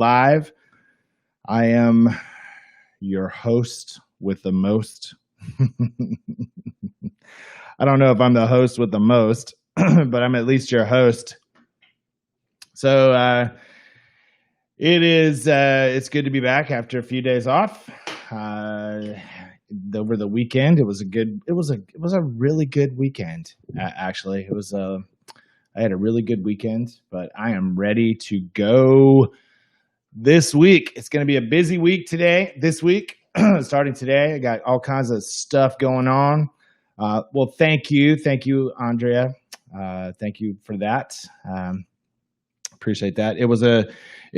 live. I am your host with the most. I don't know if I'm the host with the most, but I'm at least your host. So it's good to be back after a few days off. Over the weekend, it was a really good weekend. Actually, I had a really good weekend, but I am ready to go this week. It's going to be a busy week this week, starting today. I got all kinds of stuff going on. Well, thank you, Andrea. Thank you for that. Appreciate that. It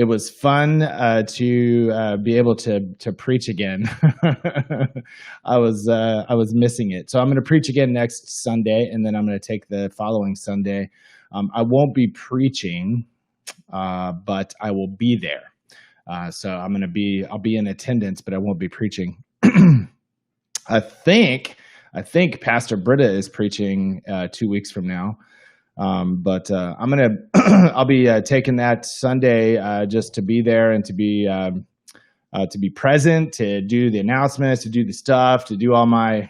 was fun to be able to preach again. I was missing it, so I'm going to preach again next Sunday, and then I'm going to take the following Sunday. I won't be preaching, but I will be there. So I'll be in attendance, but I won't be preaching. I think Pastor Britta is preaching 2 weeks from now. But I'll be taking that Sunday just to be there and to be present, to do the announcements, to do the stuff, to do all my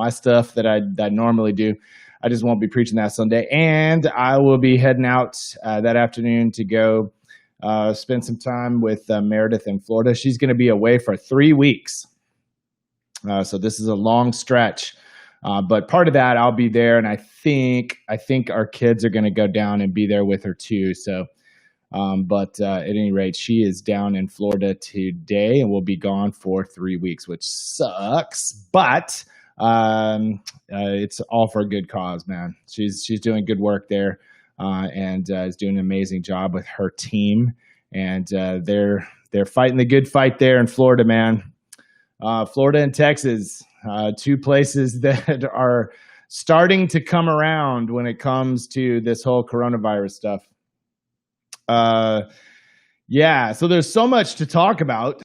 stuff that I normally do. I just won't be preaching that Sunday, and I will be heading out that afternoon to go spend some time with Meredith in Florida. She's going to be away for 3 weeks, so this is a long stretch. But part of that, I'll be there, and I think our kids are going to go down and be there with her too. So, but at any rate, she is down in Florida today, and will be gone for 3 weeks, which sucks. But it's all for a good cause, man. She's doing good work there, and is doing an amazing job with her team, and they're fighting the good fight there in Florida, man. Florida and Texas. Two places that are starting to come around when it comes to this whole coronavirus stuff. So there's so much to talk about.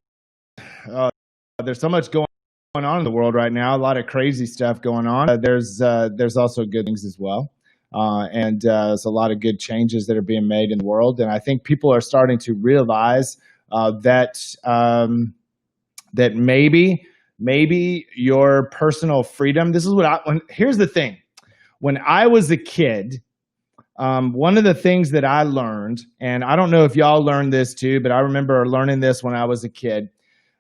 There's so much going on in the world right now. A lot of crazy stuff going on. There's also good things as well. And there's a lot of good changes that are being made in the world. And I think people are starting to realize that maybe your personal freedom. This is here's the thing. When I was a kid, one of the things that I learned, and I don't know if y'all learned this too, but I remember learning this when I was a kid,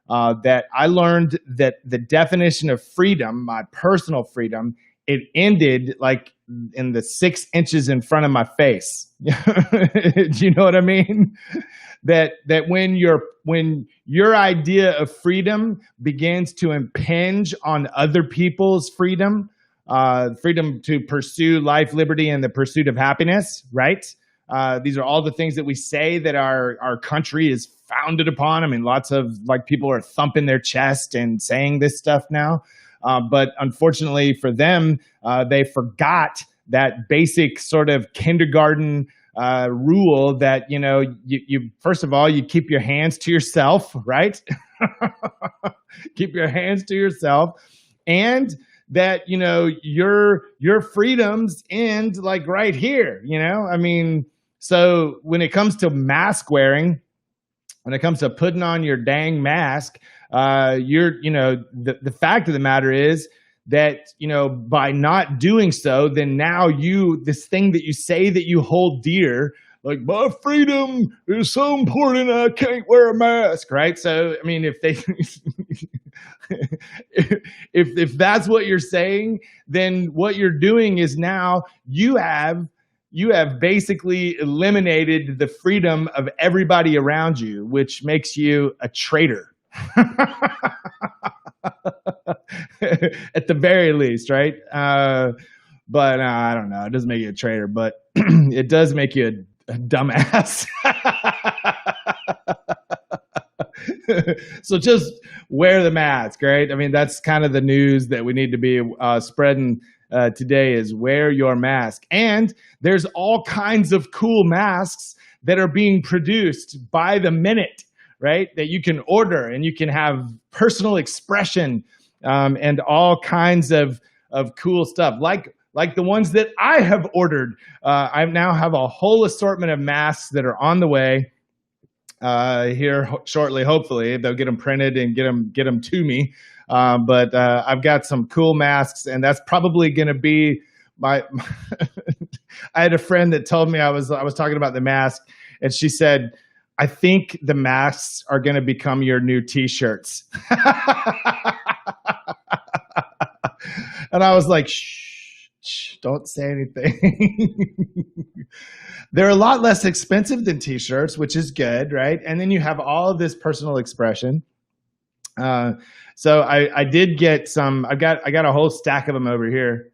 that I learned that the definition of freedom, my personal freedom, it ended like in the 6 inches in front of my face. Do you know what I mean? That when your idea of freedom begins to impinge on other people's freedom to pursue life, liberty, and the pursuit of happiness, right? These are all the things that we say that our country is founded upon. I mean, lots of people are thumping their chest and saying this stuff now. But unfortunately for them, they forgot that basic sort of kindergarten rule that, you first of all, you keep your hands to yourself, right? Keep your hands to yourself. And that, your freedoms end right here, I mean, so when it comes to mask wearing, when it comes to putting on your dang mask, the fact of the matter is that, by not doing so, then now this thing that you say that you hold dear, like my freedom is so important, I can't wear a mask, right? So, I mean, if that's what you're saying, then what you're doing is now you have basically eliminated the freedom of everybody around you, which makes you a traitor. At the very least, right? But I don't know. It doesn't make you a traitor, but it does make you a dumbass. So just wear the mask, right? I mean, that's kind of the news that we need to be spreading today is wear your mask. And there's all kinds of cool masks that are being produced by the minute, right? That you can order and you can have personal expression and all kinds of cool stuff, like the ones that I have ordered. I now have a whole assortment of masks that are on the way. here shortly. Hopefully, they'll get them printed and get them to me. But I've got some cool masks, and that's probably going to be my. I had a friend that told me I was talking about the mask, and she said, "I think the masks are going to become your new T-shirts." And I was like, shh, don't say anything. They're a lot less expensive than T-shirts, which is good, right? And then you have all of this personal expression. So I did get some. I got a whole stack of them over here.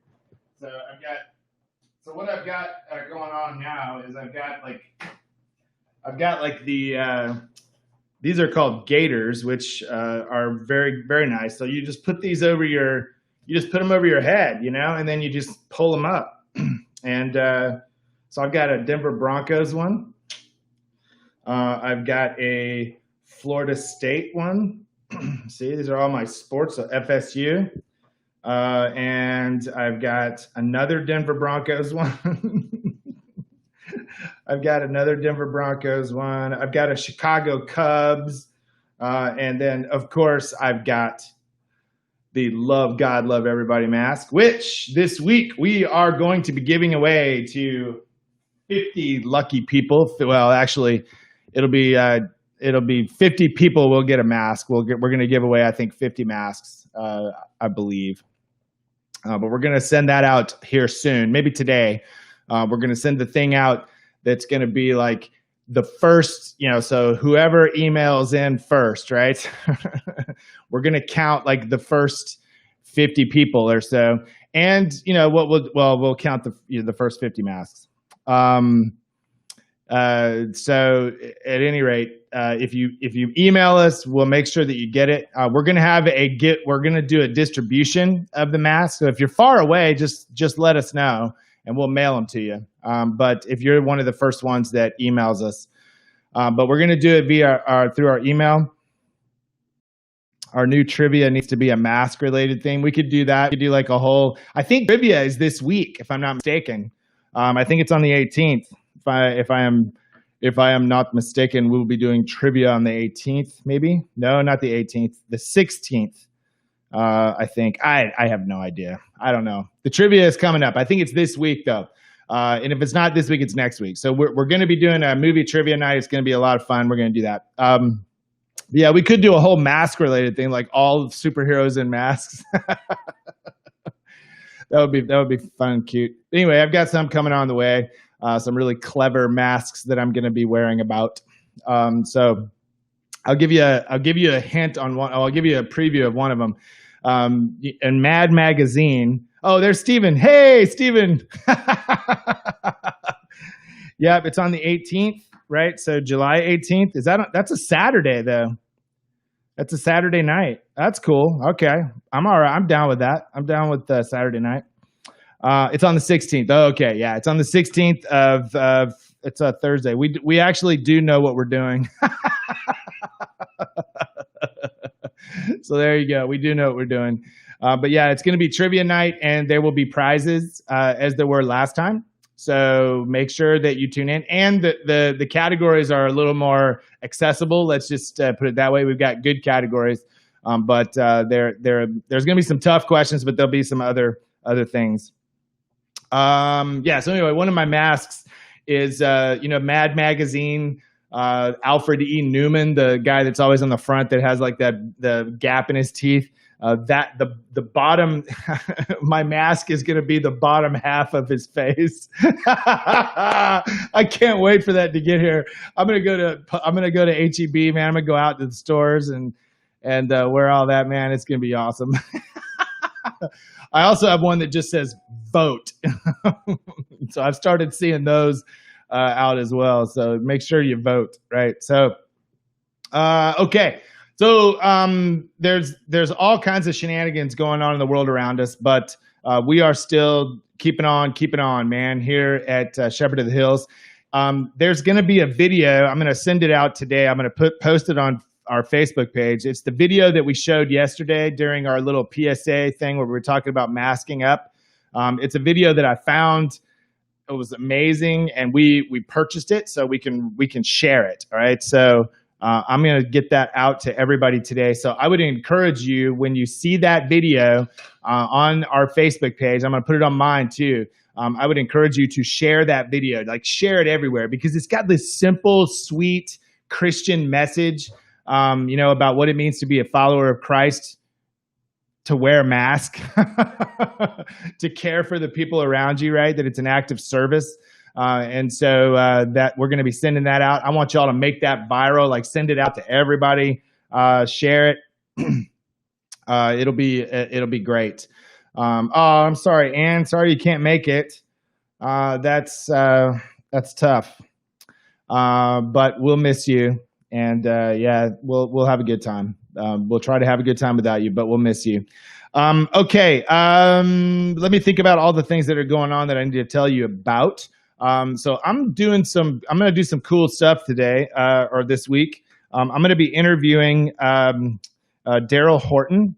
So what I've got going on now is I've got like the these are called gaiters, which are very, very nice. So you just put these over you just put them over your head, and then you just pull them up. And so I've got a Denver Broncos one. I've got a Florida State one. See, these are all my sports, so FSU. And I've got another Denver Broncos one. I've got another Denver Broncos one. I've got a Chicago Cubs. And then, of course, I've got the Love God, Love Everybody mask, which this week we are going to be giving away to 50 lucky people. Well, actually, it'll be 50 people will get a mask. We're going to give away, I think, 50 masks, I believe. But we're going to send that out here soon, maybe today. We're going to send the thing out that's going to be like the first, so whoever emails in first, right? We're going to count like the first 50 people or so. And, we'll count the first 50 masks. So at any rate, if you email us, we'll make sure that you get it. We're going to do a distribution of the masks. So if you're far away, just let us know and we'll mail them to you. But if you're one of the first ones that emails us, but we're going to do it through our email. Our new trivia needs to be a mask related thing. We could do that. We could do like a whole, I think trivia is this week, if I'm not mistaken. I think it's on the 18th. If I am not mistaken, we'll be doing trivia on the 18th, maybe? No, not the 18th, the 16th. I think. I have no idea. I don't know. The trivia is coming up. I think it's this week though. And if it's not this week, it's next week. So we're going to be doing a movie trivia night. It's going to be a lot of fun. We're going to do that. Yeah, we could do a whole mask related thing, like all superheroes in masks. That would be fun and cute. Anyway, I've got some coming on the way. Some really clever masks that I'm going to be wearing about. So I'll give you a hint on one. I'll give you a preview of one of them. In Mad Magazine. Oh, there's Steven. Hey, Steven. Yep, it's on the 18th, right? So July 18th. That's a Saturday though. That's a Saturday night. That's cool. Okay. I'm all right. I'm down with that. I'm down with Saturday night. It's on the 16th. Oh, okay. Yeah. It's on the 16th of it's a Thursday. We actually do know what we're doing. So there you go. We do know what we're doing. But yeah, it's going to be trivia night and there will be prizes as there were last time. So make sure that you tune in, and the categories are a little more accessible. Let's just put it that way. We've got good categories, but there's going to be some tough questions, but there'll be some other things. Yeah. So anyway, one of my masks is Mad Magazine. Alfred E. Newman, the guy that's always on the front that has like the gap in his teeth. The bottom, my mask is going to be the bottom half of his face. I can't wait for that to get here. I'm going to go to HEB, man. I'm going to go out to the stores and wear all that, man. It's going to be awesome. I also have one that just says vote. So I've started seeing those out as well. So make sure you vote, right? So, okay. So there's all kinds of shenanigans going on in the world around us, but we are still keeping on, man, here at Shepherd of the Hills. There's going to be a video. I'm going to send it out today. I'm going to post it on our Facebook page. It's the video that we showed yesterday during our little PSA thing where we were talking about masking up. It's a video that I found it was amazing, and we purchased it so we can share it. All right, so I'm going to get that out to everybody today. So I would encourage you, when you see that video on our Facebook page, I'm going to put it on mine too. I would encourage you to share that video, like share it everywhere, because it's got this simple, sweet Christian message, about what it means to be a follower of Christ, to wear a mask, to care for the people around you, right? That it's an act of service. And so that we're going to be sending that out. I want y'all to make that viral, like send it out to everybody, share it. It'll be great. Oh, I'm sorry, Ann. Sorry you can't make it. That's tough. But we'll miss you, and yeah, we'll have a good time. We'll try to have a good time without you, but we'll miss you. Okay. Let me think about all the things that are going on that I need to tell you about. So I'm going to do some cool stuff today, or this week. I'm going to be interviewing Daryl Horton,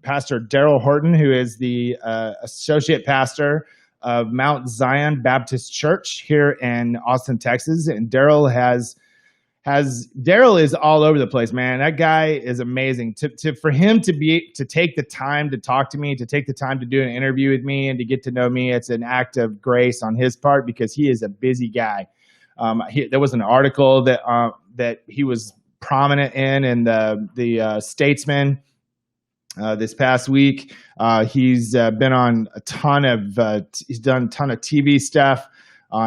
Pastor Daryl Horton, who is the associate pastor of Mount Zion Baptist Church here in Austin, Texas. And Daryl is all over the place, man. That guy is amazing. For him to take the time to talk to me, to take the time to do an interview with me and to get to know me, it's an act of grace on his part, because he is a busy guy. There was an article that he was prominent in the Statesman this past week. He's been on he's done a ton of TV stuff.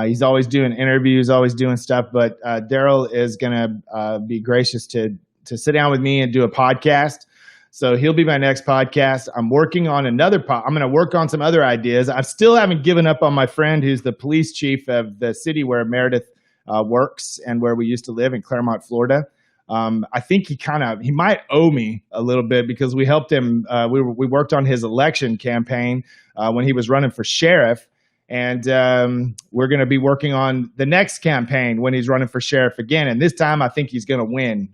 He's always doing interviews, always doing stuff. But Daryl is going to be gracious to sit down with me and do a podcast. So he'll be my next podcast. I'm working on I'm going to work on some other ideas. I still haven't given up on my friend who's the police chief of the city where Meredith works and where we used to live in Claremont, Florida. I think he might owe me a little bit, because we helped him. We worked on his election campaign when he was running for sheriff. And we're going to be working on the next campaign when he's running for sheriff again. And this time, I think he's going to win.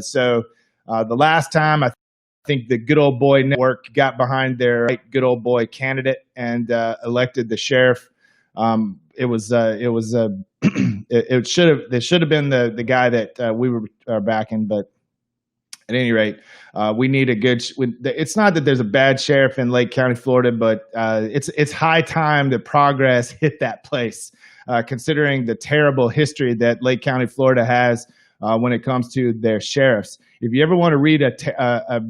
So the last time, I think the Good Old Boy Network got behind their good old boy candidate and elected the sheriff. It should have been the guy that we were backing, but at any rate, we need a good. It's not that there's a bad sheriff in Lake County, Florida, but it's high time that progress hit that place, considering the terrible history that Lake County, Florida has when it comes to their sheriffs. If you ever want to read a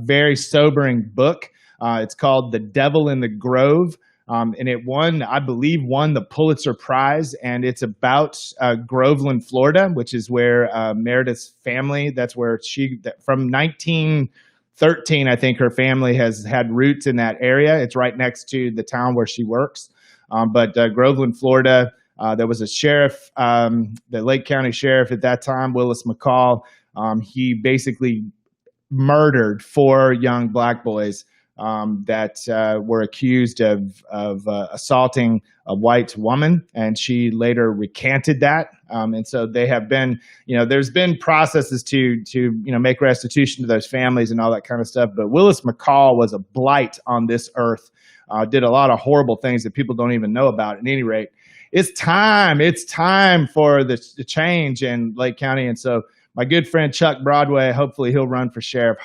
very sobering book, it's called "The Devil in the Grove." And it I believe, won the Pulitzer Prize, and it's about Groveland, Florida, which is where Meredith's family, that's where from 1913, I think her family has had roots in that area. It's right next to the town where she works. But Groveland, Florida, there was a sheriff, the Lake County sheriff at that time, Willis McCall. He basically murdered 4 young black boys that were accused of assaulting a white woman, and she later recanted that. And so they have been, there's been processes to make restitution to those families and all that kind of stuff. But Willis McCall was a blight on this earth, did a lot of horrible things that people don't even know about. At any rate, it's time for the change in Lake County. And so my good friend Chuck Broadway, hopefully he'll run for sheriff,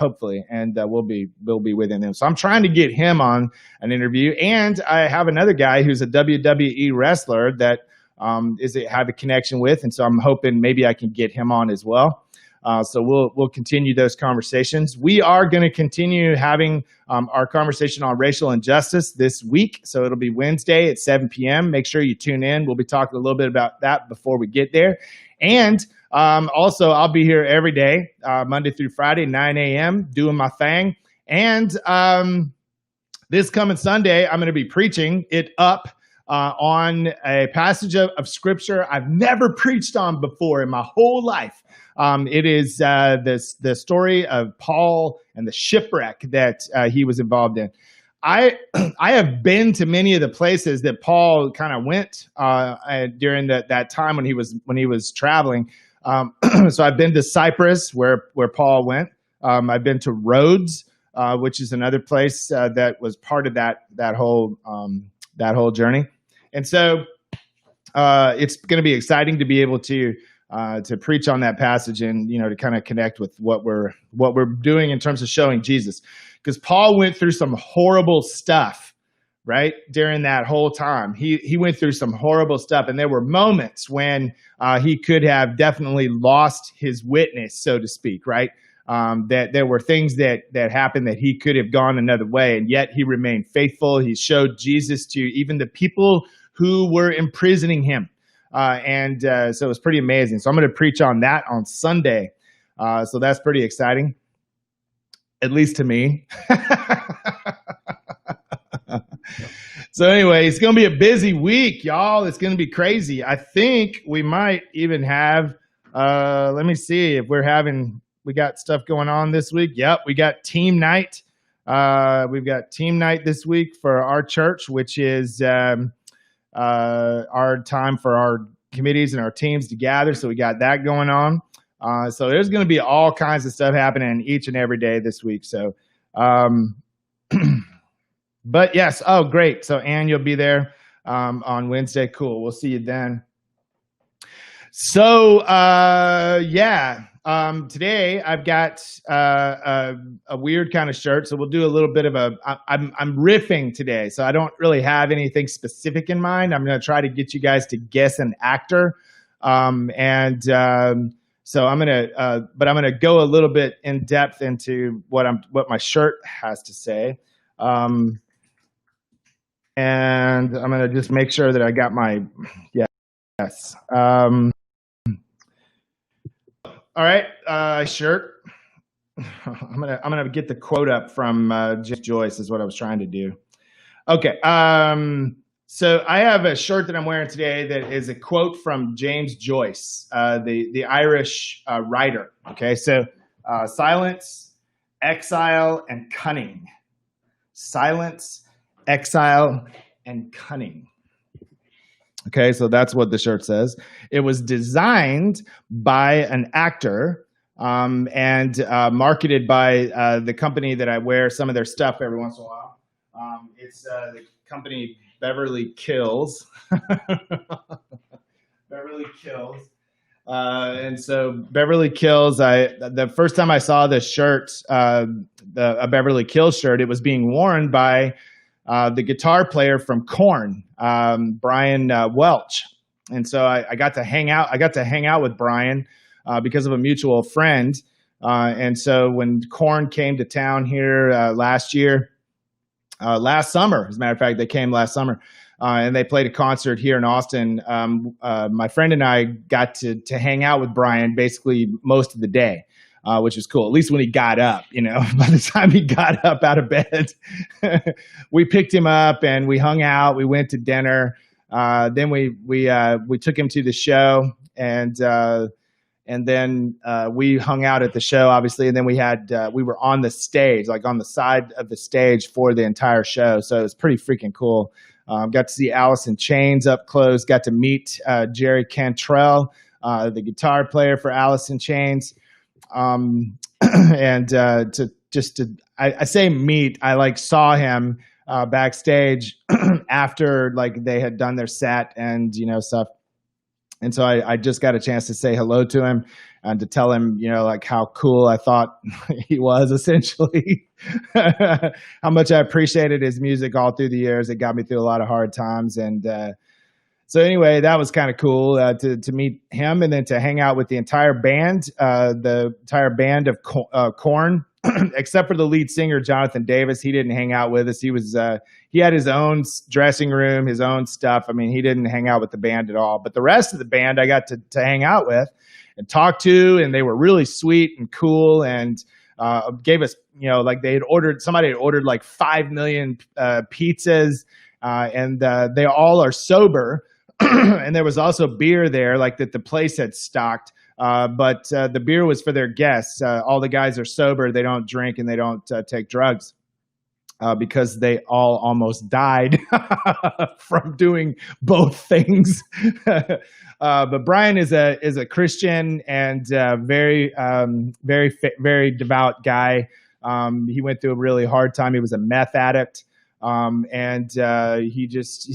and we'll be with him. So I'm trying to get him on an interview, and I have another guy who's a WWE wrestler that have a connection with, and so I'm hoping maybe I can get him on as well. So we'll continue those conversations. We are going to continue having our conversation on racial injustice this week, so it'll be Wednesday at 7 p.m. Make sure you tune in. We'll be talking a little bit about that before we get there, and also, I'll be here every day, Monday through Friday, 9 a.m., doing my thing. And this coming Sunday, I'm going to be preaching it up on a passage of Scripture I've never preached on before in my whole life. It is the story of Paul and the shipwreck that he was involved in. I have been to many of the places that Paul kind of went during that time when he was traveling. So I've been to Cyprus, where Paul went. I've been to Rhodes, which is another place that was part of that whole journey. And so it's going to be exciting to be able to preach on that passage and to kind of connect with what we're doing in terms of showing Jesus, because Paul went through some horrible stuff, right? During that whole time, he went through some horrible stuff, and there were moments when he could have definitely lost his witness, so to speak, right? That there were things that happened that he could have gone another way, and yet he remained faithful. He showed Jesus to even the people who were imprisoning him. And so it was pretty amazing. So I'm going to preach on that on Sunday. So that's pretty exciting, at least to me. So anyway, it's going to be a busy week, y'all. It's going to be crazy. I think we might even have, let me see if we got stuff going on this week. Yep, we got team night. We've got team night this week for our church, which is our time for our committees and our teams to gather. So we got that going on. So there's going to be all kinds of stuff happening each and every day this week. So, but yes. Oh, great. So Ann, you'll be there on Wednesday. Cool. We'll see you then. So yeah. Today I've got a weird kind of shirt, so we'll do a little bit of I'm riffing today, so I don't really have anything specific in mind. I'm going to try to get you guys to guess an actor, so I'm going to go a little bit in depth into what my shirt has to say, and I'm going to just make sure that I got my yes. All right, shirt. I'm gonna get the quote up from James Joyce is what I was trying to do. Okay, so I have a shirt that I'm wearing today that is a quote from James Joyce, the Irish writer. Okay, so silence, exile, and cunning. Silence, exile, and cunning. Okay, so that's what the shirt says. It was designed by an actor and marketed by the company that I wear some of their stuff every once in a while. It's the company Beverly Kills. Beverly Kills. And so Beverly Kills, the first time I saw this shirt, a Beverly Kills shirt, it was being worn by the guitar player from Korn, Brian Welch. And so I got to hang out. I got to hang out with Brian because of a mutual friend. And so when Korn came to town here last summer, as a matter of fact, they came last summer, and they played a concert here in Austin. My friend and I got to hang out with Brian basically most of the day. Which was cool. At least when he got up, by the time he got up out of bed, we picked him up and we hung out. We went to dinner. Then we took him to the show, and then we hung out at the show, obviously. And then we were on the stage, like on the side of the stage for the entire show. So it was pretty freaking cool. Got to see Alice in Chains up close. Got to meet Jerry Cantrell, the guitar player for Alice in Chains. And I say meet, I saw him backstage after they had done their set and stuff, and so I just got a chance to say hello to him and to tell him how cool I thought he was, essentially. How much I appreciated his music all through the years. It got me through a lot of hard times, and so anyway, that was kind of cool to meet him and then to hang out with the entire band of Korn, except for the lead singer, Jonathan Davis. He didn't hang out with us. He had his own dressing room, his own stuff. I mean, he didn't hang out with the band at all. But the rest of the band I got to hang out with and talk to, and they were really sweet and cool, and gave us, somebody had ordered 5 million pizzas, and they all are sober. And there was also beer there, that the place had stocked. But the beer was for their guests. All the guys are sober. They don't drink and they don't take drugs because they all almost died from doing both things. But Brian is a Christian and very devout guy. He went through a really hard time. He was a meth addict. He's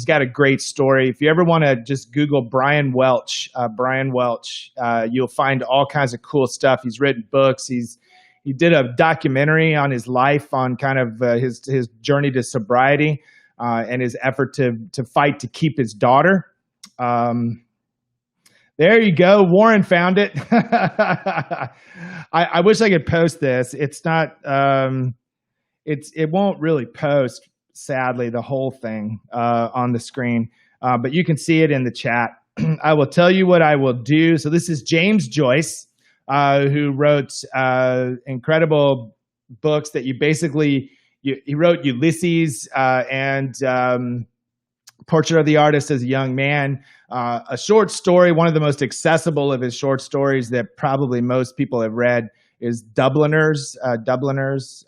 got a great story. If you ever want to just Google Brian Welch, you'll find all kinds of cool stuff. He's written books. He did a documentary on his life, on kind of his journey to sobriety, and his effort to fight to keep his daughter. There you go. Warren found it. I wish I could post this. It's not. It won't really post, sadly, the whole thing on the screen, but you can see it in the chat. I will tell you what I will do. So this is James Joyce, who wrote incredible books that he wrote Ulysses and Portrait of the Artist as a Young Man, a short story. One of the most accessible of his short stories that probably most people have read is Dubliners.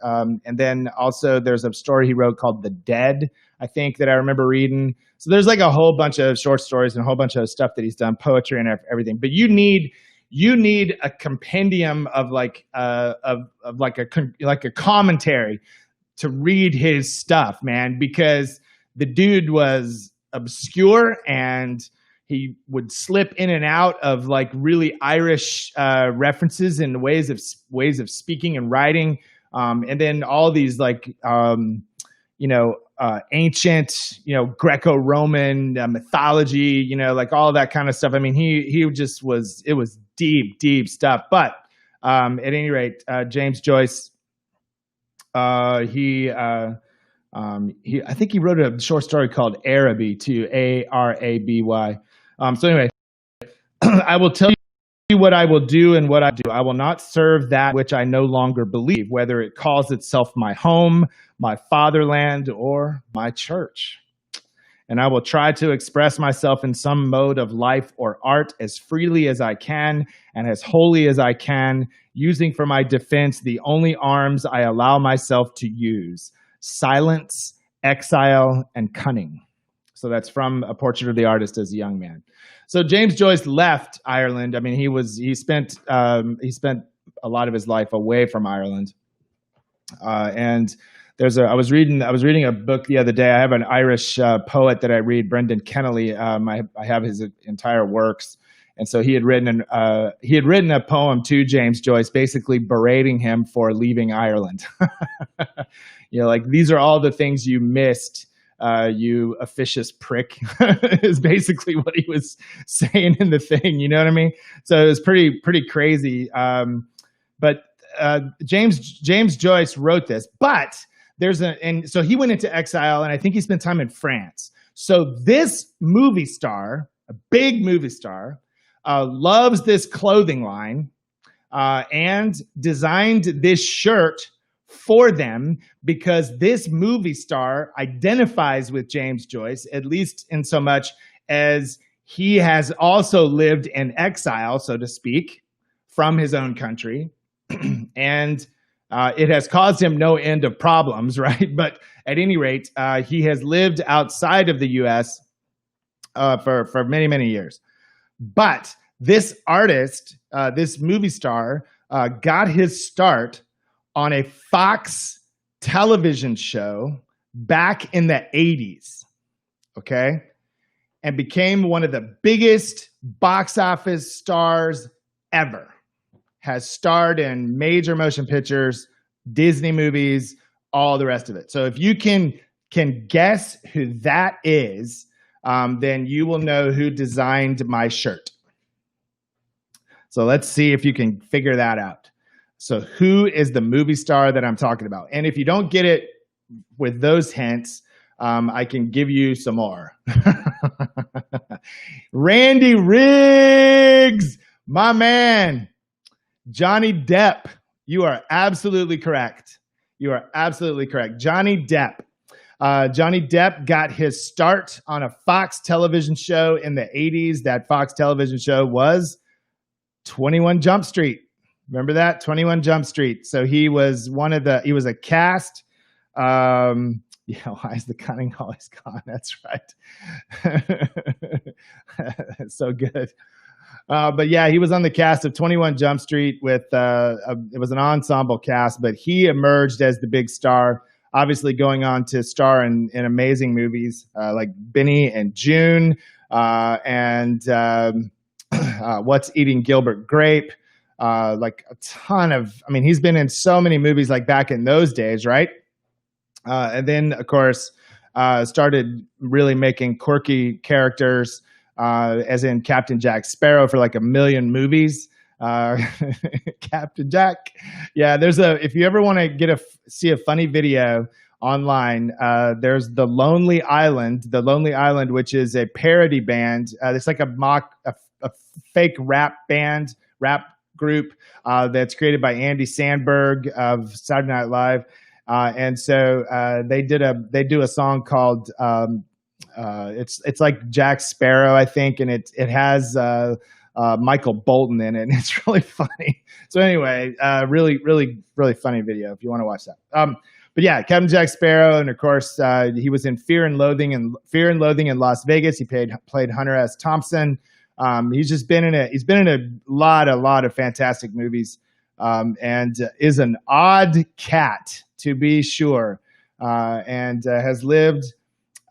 And then also there's a story he wrote called The Dead, I think, that I remember reading. So there's like a whole bunch of short stories and a whole bunch of stuff that he's done, poetry and everything. But you need a compendium of like a commentary to read his stuff, man, because the dude was obscure and he would slip in and out of like really Irish references and ways of speaking and writing, and then all these like ancient Greco-Roman mythology, like all of that kind of stuff. I mean, he just was. It was deep stuff. But at any rate, James Joyce, I think he wrote a short story called Araby too, Araby. So anyway, I will tell you what I will do and what I do. I will not serve that which I no longer believe, whether it calls itself my home, my fatherland, or my church. And I will try to express myself in some mode of life or art as freely as I can and as wholly as I can, using for my defense the only arms I allow myself to use: silence, exile, and cunning. So that's from A Portrait of the Artist as a Young Man. So James Joyce left Ireland. I mean, he spent a lot of his life away from Ireland. And I was reading a book the other day. I have an Irish poet that I read, Brendan Kennelly. I have his entire works. And so he had written a poem to James Joyce, basically berating him for leaving Ireland. Like, these are all the things you missed, you officious prick, is basically what he was saying in the thing. You know what I mean? So it was pretty crazy. But James Joyce wrote this, but so he went into exile, and I think he spent time in France. So this movie star, a big movie star, loves this clothing line, and designed this shirt for them because this movie star identifies with James Joyce, at least in so much as he has also lived in exile, so to speak, from his own country. And it has caused him no end of problems, right? But at any rate, he has lived outside of the U.S. For many, many years. But this artist, this movie star, got his start on a Fox television show back in the 80s, okay? And became one of the biggest box office stars ever. Has starred in major motion pictures, Disney movies, all the rest of it. So if you can guess who that is, then you will know who designed my shirt. So let's see if you can figure that out. So who is the movie star that I'm talking about? And if you don't get it with those hints, I can give you some more. Randy Riggs, my man. Johnny Depp. You are absolutely correct. You are absolutely correct. Johnny Depp. Johnny Depp got his start on a Fox television show in the 80s. That Fox television show was 21 Jump Street. Remember that? 21 Jump Street. So he was he was a cast. Why is the cunning always gone? That's right. That's so good. But yeah, he was on the cast of 21 Jump Street with, it was an ensemble cast, but he emerged as the big star obviously going on to star in amazing movies like Benny and June and What's Eating Gilbert Grape. Like a ton of, I mean, he's been in so many movies like back in those days, right? And then, of course, started really making quirky characters, as in Captain Jack Sparrow for like a million movies. Uh, Captain Jack. Yeah, if you ever want to see a funny video online, there's The Lonely Island, which is a parody band. It's like a fake rap group that's created by Andy Samberg of Saturday Night Live. And so they do a song called it's like Jack Sparrow, I think, and it has Michael Bolton in it, and it's really funny. So anyway, really funny video if you want to watch that. But yeah, Captain Jack Sparrow, and of course he was in Fear and Loathing in Las Vegas. He played Hunter S. Thompson. He's been in a lot of fantastic movies, and is an odd cat, to be sure, and has lived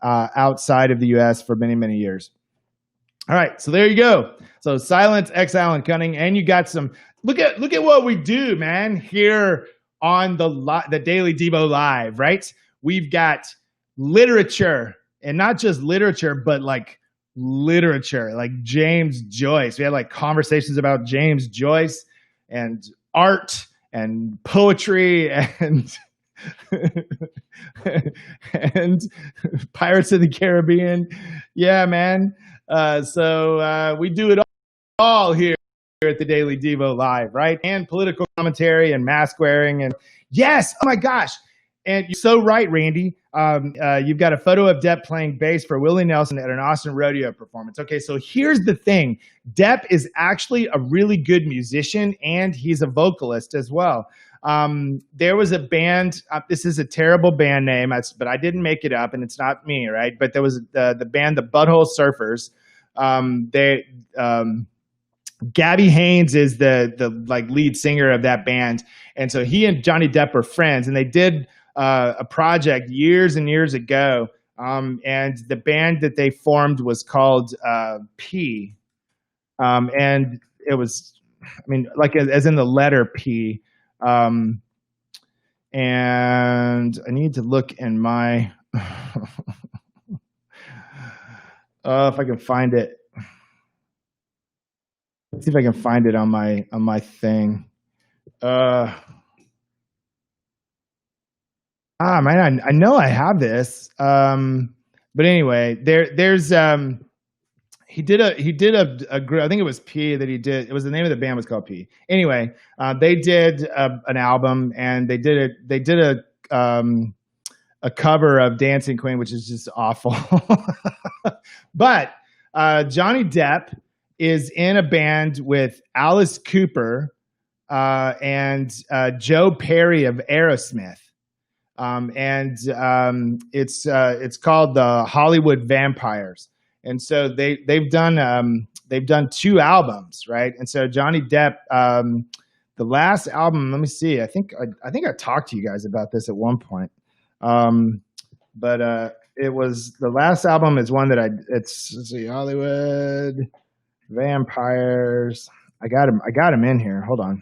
outside of the U.S. for many years. All right, so there you go. So Silence, Exile, and Cunning, and you got some. Look at what we do, man, here on the Daily Devo Live, right? We've got literature, and not just literature, but like literature, like James Joyce. We had like conversations about James Joyce and art and poetry and and Pirates of the Caribbean. Yeah, man. So we do it all here at the Daily Devo Live, right? And political commentary and mask wearing. And yes, oh my gosh. And you're so right, Randy. You've got a photo of Depp playing bass for Willie Nelson at an Austin Rodeo performance. Okay, so here's the thing. Depp is actually a really good musician, and he's a vocalist as well. There was a band, this is a terrible band name, but I didn't make it up, and it's not me, right? But there was the band, the Butthole Surfers. Gabby Haynes is the like lead singer of that band. And so he and Johnny Depp are friends, and they did a project years and years ago. And the band that they formed was called P. And it was, I mean, like as in the letter P. And I need to look in my, if I can find it. Let's see if I can find it on my thing. Man, I know I have this. But anyway, there's he did a group. I think it was P that he did. It was the name of the band was called P. Anyway, they did an album, and they did a cover of Dancing Queen, which is just awful. But Johnny Depp is in a band with Alice Cooper and Joe Perry of Aerosmith. It's called the Hollywood Vampires. And so they've done 2 albums, right? And so Johnny Depp, the last album, let me see. I think I talked to you guys about this at one point. But it was, the last album is one that let's see, Hollywood Vampires. I got him in here. Hold on.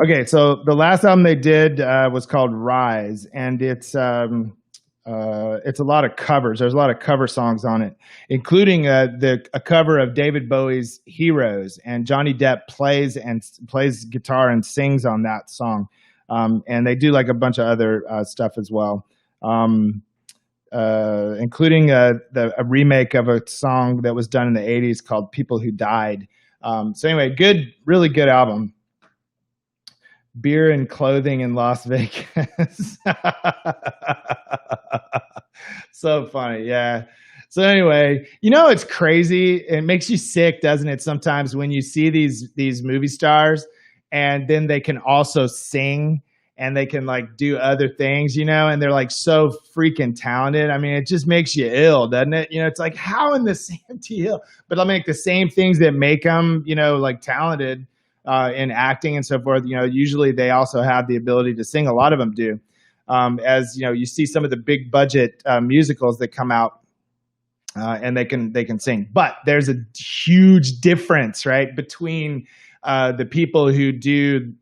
Okay, so the last album they did was called Rise, and it's a lot of covers. There's a lot of cover songs on it, including a cover of David Bowie's Heroes, and Johnny Depp plays guitar and sings on that song. And they do like a bunch of other stuff as well, including a remake of a song that was done in the 80s called People Who Died. So anyway, really good album. Beer and Clothing in Las Vegas. So funny, yeah. So anyway, it's crazy. It makes you sick, doesn't it, sometimes when you see these movie stars, and then they can also sing, and they can like do other things, and they're like so freaking talented. I mean, it just makes you ill, doesn't it? It's like, how in the same deal? But I mean, like the same things that make them, like talented, in acting and so forth. Usually they also have the ability to sing. A lot of them do. As you see some of the big budget musicals that come out, and they can sing. But there's a huge difference, right, between the people who do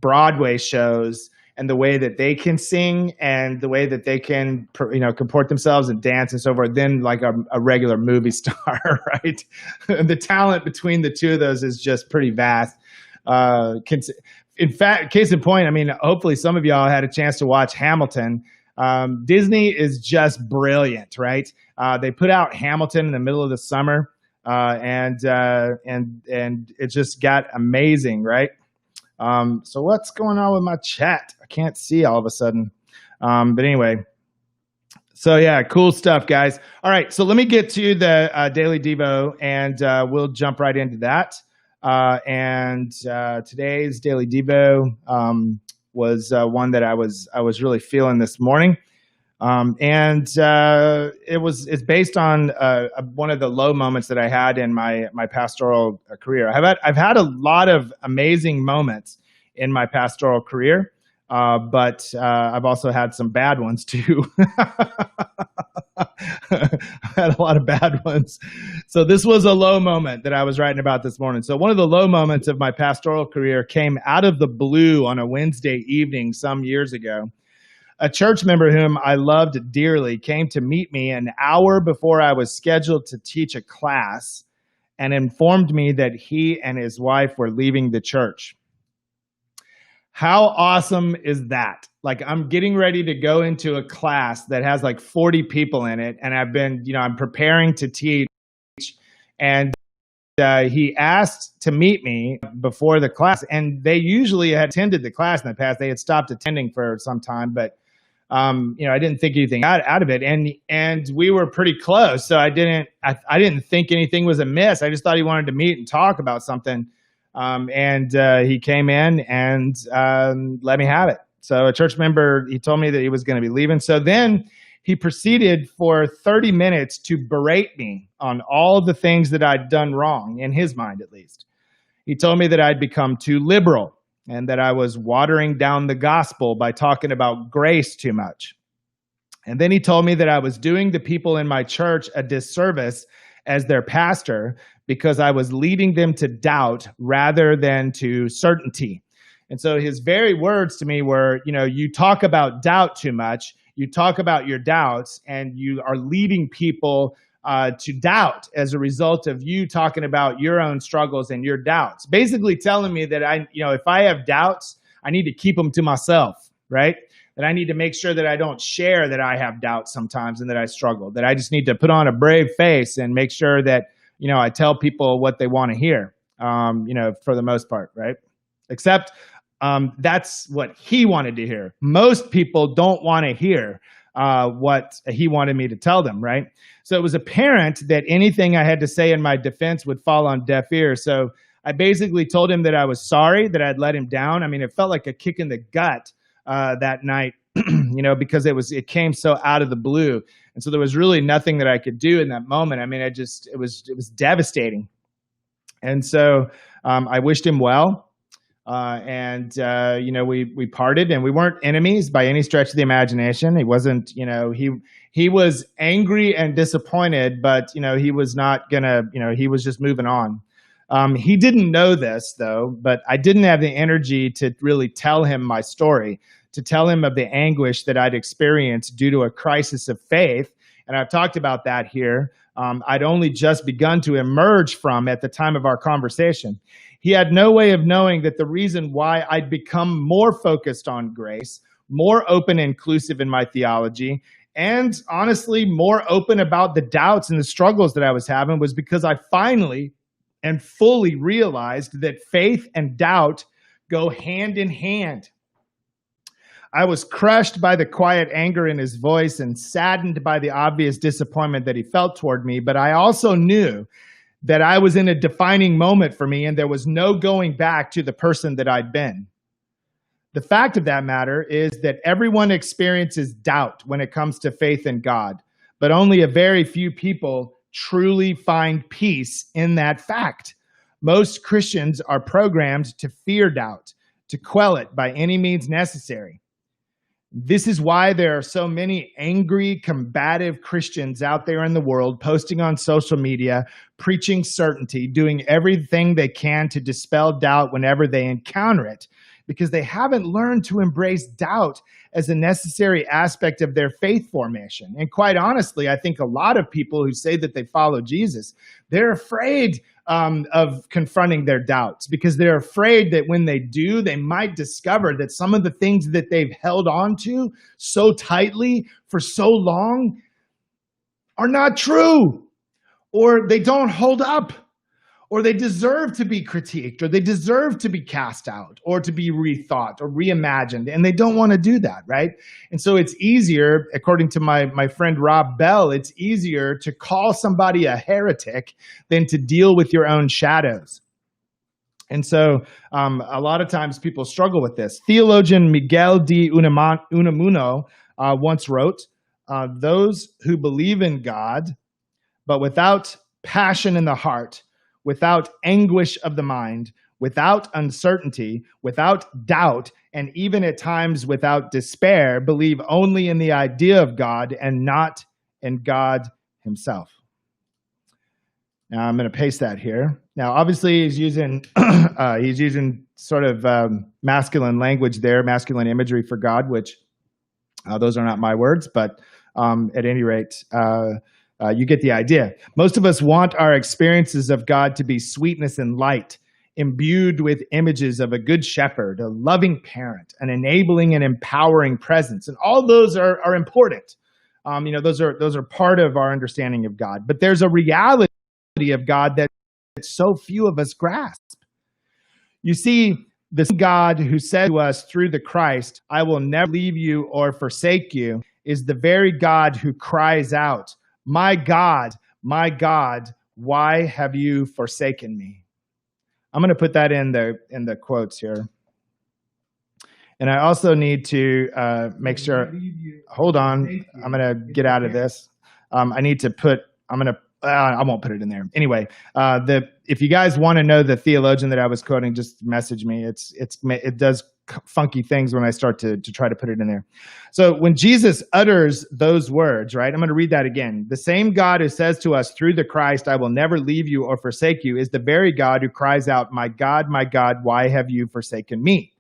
Broadway shows and the way that they can sing and the way that they can comport themselves and dance and so forth, than like a regular movie star, right? The talent between the two of those is just pretty vast. In fact, case in point, I mean, hopefully some of y'all had a chance to watch Hamilton. Disney is just brilliant, right? They put out Hamilton in the middle of the summer, and it just got amazing, right? So what's going on with my chat? I can't see all of a sudden. But anyway, so yeah, cool stuff, guys. All right, so let me get to the Daily Devo, and we'll jump right into that. Today's Daily Devo was one that I was really feeling this morning. It's based on one of the low moments that I had in my pastoral career. I've had a lot of amazing moments in my pastoral career, but I've also had some bad ones too. I had a lot of bad ones. So this was a low moment that I was writing about this morning. So one of the low moments of my pastoral career came out of the blue on a Wednesday evening some years ago. A church member whom I loved dearly came to meet me an hour before I was scheduled to teach a class and informed me that he and his wife were leaving the church. How awesome is that? Like, I'm getting ready to go into a class that has like 40 people in it, and I'm preparing to teach, and he asked to meet me before the class, and they usually had attended the class in the past. They had stopped attending for some time, but I didn't think anything out of it, and we were pretty close, so I didn't think anything was amiss. I just thought he wanted to meet and talk about something, and he came in and let me have it. So a church member, he told me that he was going to be leaving. So then he proceeded for 30 minutes to berate me on all the things that I'd done wrong, in his mind at least. He told me that I'd become too liberal and that I was watering down the gospel by talking about grace too much. And then he told me that I was doing the people in my church a disservice as their pastor because I was leading them to doubt rather than to certainty. And so his very words to me were, you talk about doubt too much, you talk about your doubts, and you are leading people to doubt as a result of you talking about your own struggles and your doubts. Basically telling me that if I have doubts, I need to keep them to myself, right? That I need to make sure that I don't share that I have doubts sometimes and that I struggle, that I just need to put on a brave face and make sure that, I tell people what they want to hear, for the most part, right? Except that's what he wanted to hear. Most people don't want to hear what he wanted me to tell them, right? So it was apparent that anything I had to say in my defense would fall on deaf ears. So I basically told him that I was sorry that I'd let him down. I mean, it felt like a kick in the gut that night, because it came so out of the blue. And so there was really nothing that I could do in that moment. I mean, it was devastating. And so I wished him well. We parted, and we weren't enemies by any stretch of the imagination. He wasn't, he was angry and disappointed, but, he was not gonna, he was just moving on. He didn't know this though, but I didn't have the energy to really tell him my story, to tell him of the anguish that I'd experienced due to a crisis of faith. And I've talked about that here. I'd only just begun to emerge from at the time of our conversation. He had no way of knowing that the reason why I'd become more focused on grace, more open and inclusive in my theology, and honestly, more open about the doubts and the struggles that I was having was because I finally and fully realized that faith and doubt go hand in hand. I was crushed by the quiet anger in his voice and saddened by the obvious disappointment that he felt toward me, but I also knew that I was in a defining moment for me and there was no going back to the person that I'd been. The fact of that matter is that everyone experiences doubt when it comes to faith in God, but only a very few people truly find peace in that fact. Most Christians are programmed to fear doubt, to quell it by any means necessary. This is why there are so many angry, combative Christians out there in the world posting on social media, preaching certainty, doing everything they can to dispel doubt whenever they encounter it, because they haven't learned to embrace doubt as a necessary aspect of their faith formation. And quite honestly, I think a lot of people who say that they follow Jesus, they're afraid of confronting their doubts, because they're afraid that when they do, they might discover that some of the things that they've held on to so tightly for so long are not true, or they don't hold up, or they deserve to be critiqued, or they deserve to be cast out, or to be rethought or reimagined, and they don't want to do that, right? And so it's easier, according to my friend Rob Bell, it's easier to call somebody a heretic than to deal with your own shadows. And so a lot of times people struggle with this. Theologian Miguel de Unamuno once wrote, those who believe in God, but without passion in the heart, without anguish of the mind, without uncertainty, without doubt, and even at times without despair, believe only in the idea of God and not in God himself. Now I'm going to paste that here. Now, obviously, he's using sort of masculine language there, masculine imagery for God, which those are not my words, but at any rate, you get the idea. Most of us want our experiences of God to be sweetness and light, imbued with images of a good shepherd, a loving parent, an enabling and empowering presence. And all those are important. Those are part of our understanding of God. But there's a reality of God that so few of us grasp. You see, the God who said to us through the Christ, "I will never leave you or forsake you," is the very God who cries out, my God, why have you forsaken me?" I'm going to put that in the quotes here. And I also need to make sure, hold on, I'm going to get out of this. I won't put it in there. Anyway, if you guys want to know the theologian that I was quoting, just message me. It does funky things when I start to try to put it in there. So when Jesus utters those words, right, I'm going to read that again. The same God who says to us through the Christ, "I will never leave you or forsake you," is the very God who cries out, my God, why have you forsaken me?"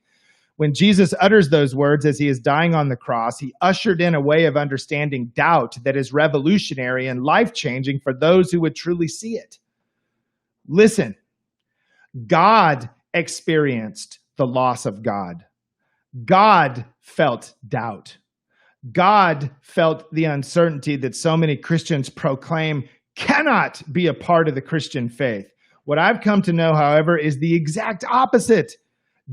When Jesus utters those words as he is dying on the cross, he ushered in a way of understanding doubt that is revolutionary and life-changing for those who would truly see it. Listen, God experienced the loss of God. God felt doubt. God felt the uncertainty that so many Christians proclaim cannot be a part of the Christian faith. What I've come to know, however, is the exact opposite.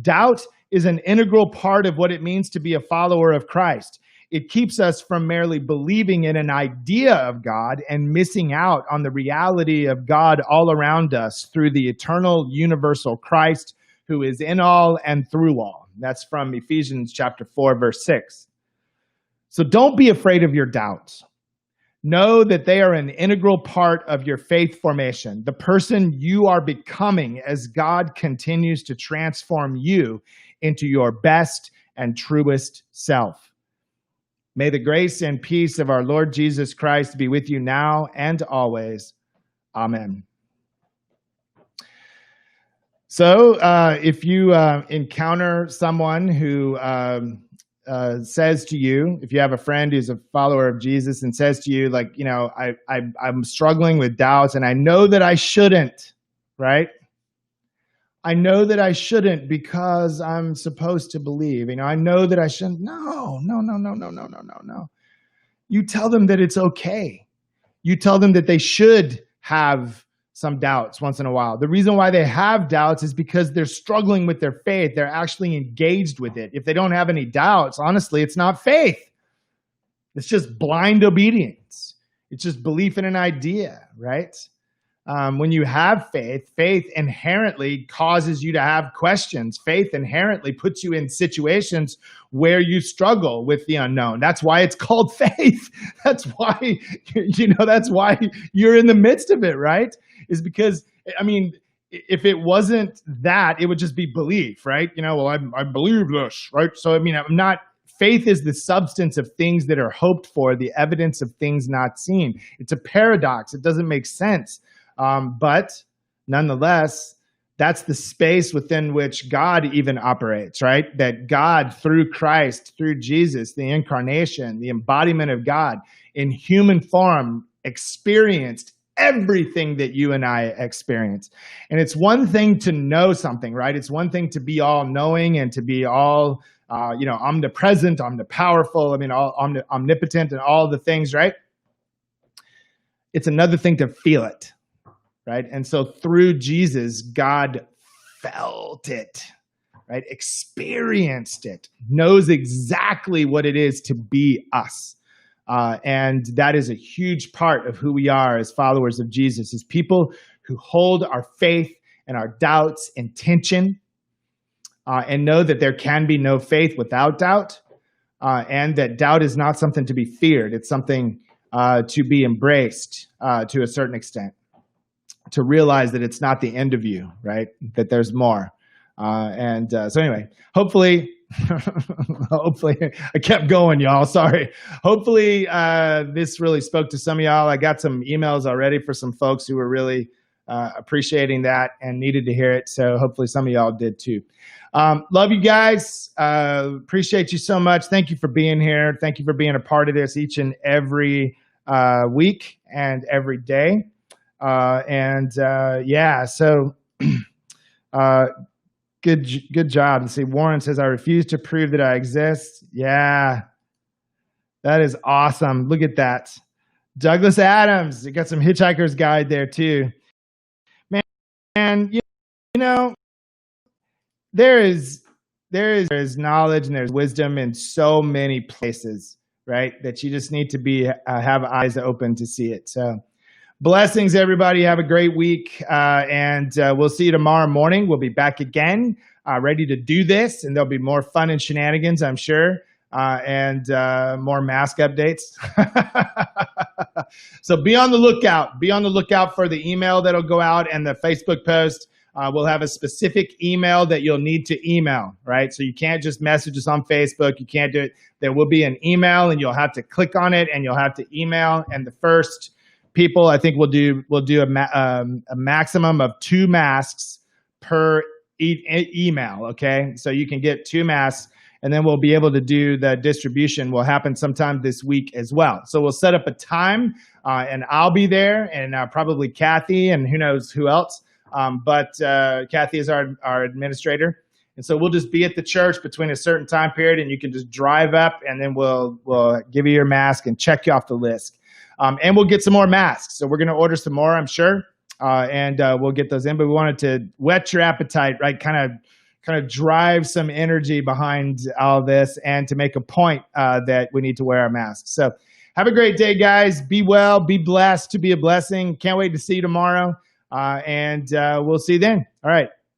Doubt is an integral part of what it means to be a follower of Christ. It keeps us from merely believing in an idea of God and missing out on the reality of God all around us through the eternal, universal Christ who is in all and through all. That's from Ephesians chapter 4, verse 6. So don't be afraid of your doubts. Know that they are an integral part of your faith formation, the person you are becoming as God continues to transform you into your best and truest self. May the grace and peace of our Lord Jesus Christ be with you now and always. Amen. So if you encounter someone who says to you, if you have a friend who's a follower of Jesus and says to you, like, I'm struggling with doubts and I know that I shouldn't, right? I know that I shouldn't because I'm supposed to believe. I know that I shouldn't. No. You tell them that it's okay. You tell them that they should have some doubts once in a while. The reason why they have doubts is because they're struggling with their faith. They're actually engaged with it. If they don't have any doubts, honestly, it's not faith. It's just blind obedience. It's just belief in an idea, right? When you have faith, faith inherently causes you to have questions. Faith inherently puts you in situations where you struggle with the unknown. That's why it's called faith. That's why, that's why you're in the midst of it, right? Is because, if it wasn't that, it would just be belief, right? Well, I believe this, right? So, I mean, I'm not, faith is the substance of things that are hoped for, the evidence of things not seen. It's a paradox. It doesn't make sense. But nonetheless, that's the space within which God even operates, right? That God, through Christ, through Jesus, the incarnation, the embodiment of God in human form, experienced everything that you and I experience. And it's one thing to know something, right? It's one thing to be all knowing and to be all, omnipresent, omnipowerful, I mean, all omnipotent and all the things, right? It's another thing to feel it, right? And so through Jesus, God felt it, right? Experienced it, knows exactly what it is to be us. And that is a huge part of who we are as followers of Jesus, as people who hold our faith and our doubts in tension, and know that there can be no faith without doubt, and that doubt is not something to be feared. It's something to be embraced to a certain extent, to realize that it's not the end of you, right? That there's more. So anyway, hopefully, hopefully I kept going, y'all. Sorry. Hopefully this really spoke to some of y'all. I got some emails already for some folks who were really appreciating that and needed to hear it. So hopefully some of y'all did too. Love you guys. Appreciate you so much. Thank you for being here. Thank you for being a part of this each and every week and every day. So good job. Let's see. Warren says, I refuse to prove that I exist. Yeah, that is awesome. Look at that. Douglas Adams, you got some Hitchhiker's Guide there too. Man, you know, there is knowledge and there's wisdom in so many places, right? That you just need to have eyes open to see it. So blessings, everybody. Have a great week. And we'll see you tomorrow morning. We'll be back again, ready to do this. And there'll be more fun and shenanigans, I'm sure. And more mask updates. So be on the lookout. Be on the lookout for the email that'll go out and the Facebook post. We'll have a specific email that you'll need to email, right? So you can't just message us on Facebook. You can't do it. There will be an email and you'll have to click on it and you'll have to email. And the first people, I think we'll do a maximum of 2 masks per email, okay? So you can get 2 masks and then we'll be able to do the distribution will happen sometime this week as well. So we'll set up a time and I'll be there and probably Kathy and who knows who else. But Kathy is our administrator. And so we'll just be at the church between a certain time period and you can just drive up and then we'll give you your mask and check you off the list. And we'll get some more masks. So we're going to order some more, I'm sure. And we'll get those in. But we wanted to whet your appetite, right? Kind of drive some energy behind all this and to make a point that we need to wear our masks. So have a great day, guys. Be well, be blessed to be a blessing. Can't wait to see you tomorrow. And we'll see you then. All right.